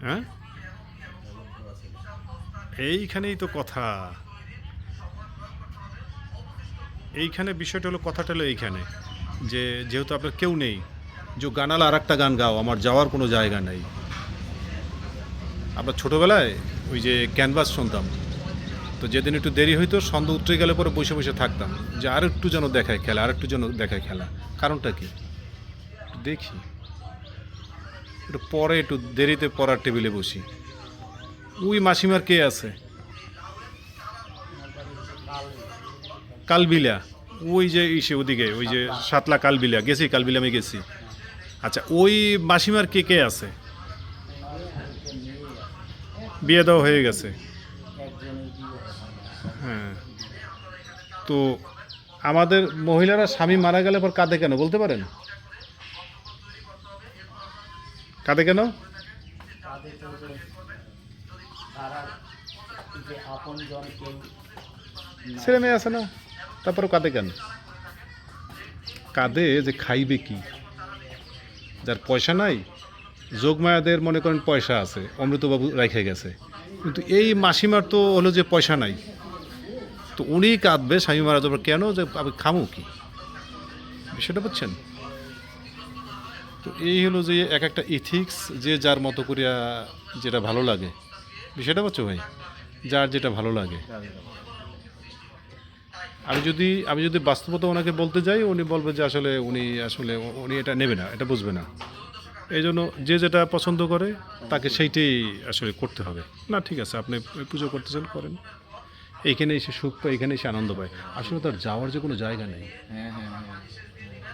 হ্যাঁ, এইখানেই তো কথা। এইখানে বিষয়টা হলো, কথাটা হলো এইখানে যে যেহেতু আপনার কেউ নেই, যে গানাল আর একটা গান গাও, আমার যাওয়ার কোনো জায়গা নেই। আমরা ছোটোবেলায় ওই যে ক্যানভাস শুনতাম, তো যেদিন একটু দেরি হইতো সন্ধ্যা উতরে গেলে পরে বসে বসে থাকতাম যে আর একটু যেন দেখায় খেলা, আর একটু যেন দেখায় খেলা। কারণটা কি দেখি, একটু পরে একটু দেরিতে পড়ার টেবিলে বসি। ওই মাসিমার কে আছে, কালবিলা, ওই যে ইসে ওদিকে ওই যে সাতলা কালবিলা গেছি, কালবিলা আমি গেছি। আচ্ছা, ওই মাসিমার কে কে আছে? বিয়ে দেওয়া হয়ে গেছে। হ্যাঁ, তো আমাদের মহিলারা স্বামী মারা গেলে পর কাঁদে কেন বলতে পারেন? কাঁদে কেন? ছেলে মেয়ে আছে না, তারপরে কাঁদে কেন? কাঁদে যে খাইবে কি, যার পয়সা নাই। যোগমায়াদের মনে করেন পয়সা আছে, অমৃতবাবু রাইখে গেছে, কিন্তু এই মাসিমার তো হলো যে পয়সা নাই, তো উনি কাঁদবে স্বামী মারা যাবার কেন, যে আমি খামু কি, বিষয়টা বুঝছেন? তো এই হলো যে এক একটা ইথিক্স, যে যার মতো করিয়া যেটা ভালো লাগে, বিষয়টা বুঝছো ভাই, যার যেটা ভালো লাগে। আমি যদি বাস্তবতা ওনাকে বলতে যাই, উনি বলবে যে উনি এটা নেবে না, এটা বুঝবে না। এই জন্য যে যেটা পছন্দ করে তাকে সেইটাই আসলে করতে হবে। না ঠিক আছে, আপনি পুজো করতেছেন করেন, এইখানে এসে সুখ পায়, এখানে এসে আনন্দ পায়। আসলে তার যাওয়ার যে কোনো জায়গা নেই। হ্যাঁ হ্যাঁ হ্যাঁ,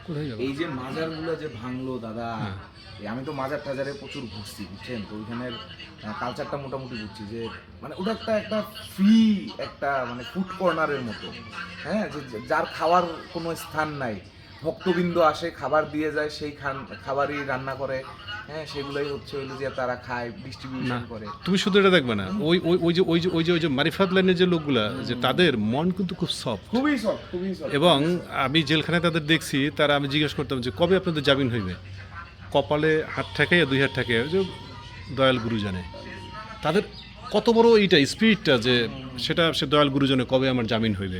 কোথায় যাবে? এই যে মাজারগুলো যে ভাঙলো দাদা, হ্যাঁ। আমি তো মাজার টাজারে প্রচুর ঘুরছি বুঝছেন, তো ওইখানের কালচারটা মোটামুটি বুঝছি যে মানে ওটা একটা একটা ফ্রি একটা মানে ফুড কর্নারের মতো। হ্যাঁ, যে যার খাওয়ার কোনো স্থান নাই, ভক্তবৃন্দ আসে খাবার দিয়ে যায়, সেই খাবারই রান্না করে। হ্যাঁ, সেগুলোই হচ্ছে হইলো যে তারা খায়, না, ডিস্ট্রিবিউশন করে। তুমি শুধু এটা দেখবে না, ওই যে মারিফাত লাইনের যে লোকগুলা, যে তাদের মন কিন্তু খুব সফট। খুবই সফট, খুবই সফট। এবং আমি জেলখানায় তাদের দেখছি, তারা, আমি জিজ্ঞেস করতাম যে কবে আপনাদের জামিন হইবে, কপালে হাত ঠেকাইয়া দুই হাত ঠেকাইয়া, ওই যে দয়াল গুরু জানে তাদের কত বড় এইটা স্পিরিটটা, যে সেটা সে দয়াল গুরু জানে কবে আমার জামিন হইবে।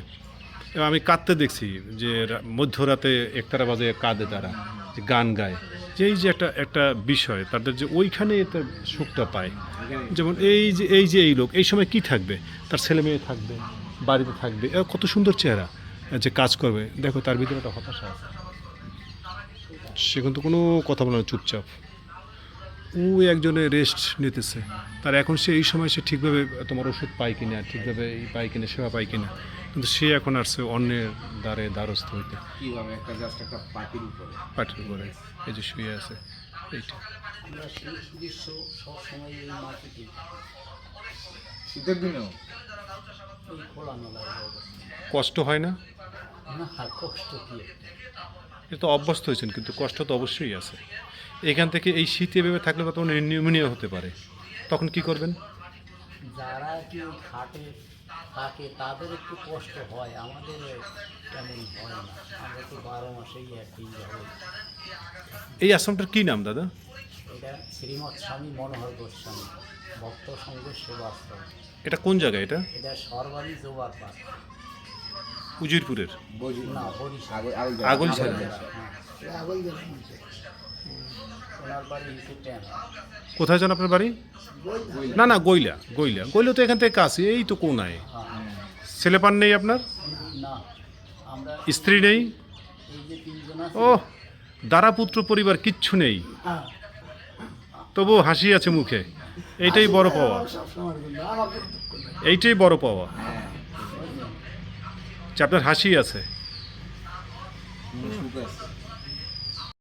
এবং আমি কাঁদতে দেখছি যে মধ্যরাতে একতারা বাজে কাঁদে তারা, যে গান গায়, যে এই যে একটা একটা বিষয় তাদের, যে ওইখানে তার সুখটা পায়। যেমন এই লোক এই সময় কি থাকবে, তার ছেলে মেয়ে থাকবে, বাড়িতে থাকবে, কত সুন্দর চেহারা, যে কাজ করবে, দেখো তার ভিতরে একটা হতাশা আছে। সে কিন্তু কোনো কথা বলে না, চুপচাপ। ওই একজনে রেস্ট নিতেছে, তার এখন সে এই সময় সে ঠিকভাবে তোমার ওষুধ পায় কিনা, ঠিকভাবে পায় কিনা, সেবা পায় কিনা, কিন্তু সে এখন আসছে অন্যের দ্বারস্থ হইতে, কিভাবে একটা জাস্ট একটা পার্টির উপরে। পাটির করে এই যে শুয়ে আছে এইটা। আমরা সেই দৃশ্য সবসময় এই মাটিতে শীতের দিনেও এই খোলা মেলার অবস্থা কষ্ট হয় না? না, কষ্ট কি এটা তো অভ্যস্ত হয়েছেন, কিন্তু কষ্ট তো অবশ্যই আছে। এখান থেকে এই শীতে ভেবে থাকলে তো তখন নিউমোনিয়া হতে পারে, তখন কি করবেন? যারা কি খাটে থাকে তাদের একটু কষ্ট হয়, আমাদের তেমন হয় না, আমরা তো 12 মাসেই একইভাবে। এই আশ্রমটার কি নাম দাদা? এটা শ্রীমৎ স্বামী মনোহর গোস্বামী ভক্ত সংঘ সেবাশ্রম। এটা কোন জায়গায়? এটা এটা সর্বাণী জোবার পার্ক। উজিরপুরের না, বরিশাল। আগলঝাড়া। হ্যাঁ, ওনার বাড়ি হচ্ছে ট্যানা। কোথায় যান আপনার বাড়ি? না না, গইলা, গইলা তো এখান থেকে কাছে, এই তো কোনায়। ছেলে পান নেই আপনার? না, আমরা স্ত্রী নেই? এই যে 3 জন আছি। ও, দ্বারাপুত্র পরিবার কিচ্ছু নেই, তবু হাসি আছে মুখে, এইটাই বড় পাওয়া, এইটাই বড় পাওয়া, যে আপনার হাসি আছে। সুখ আছে।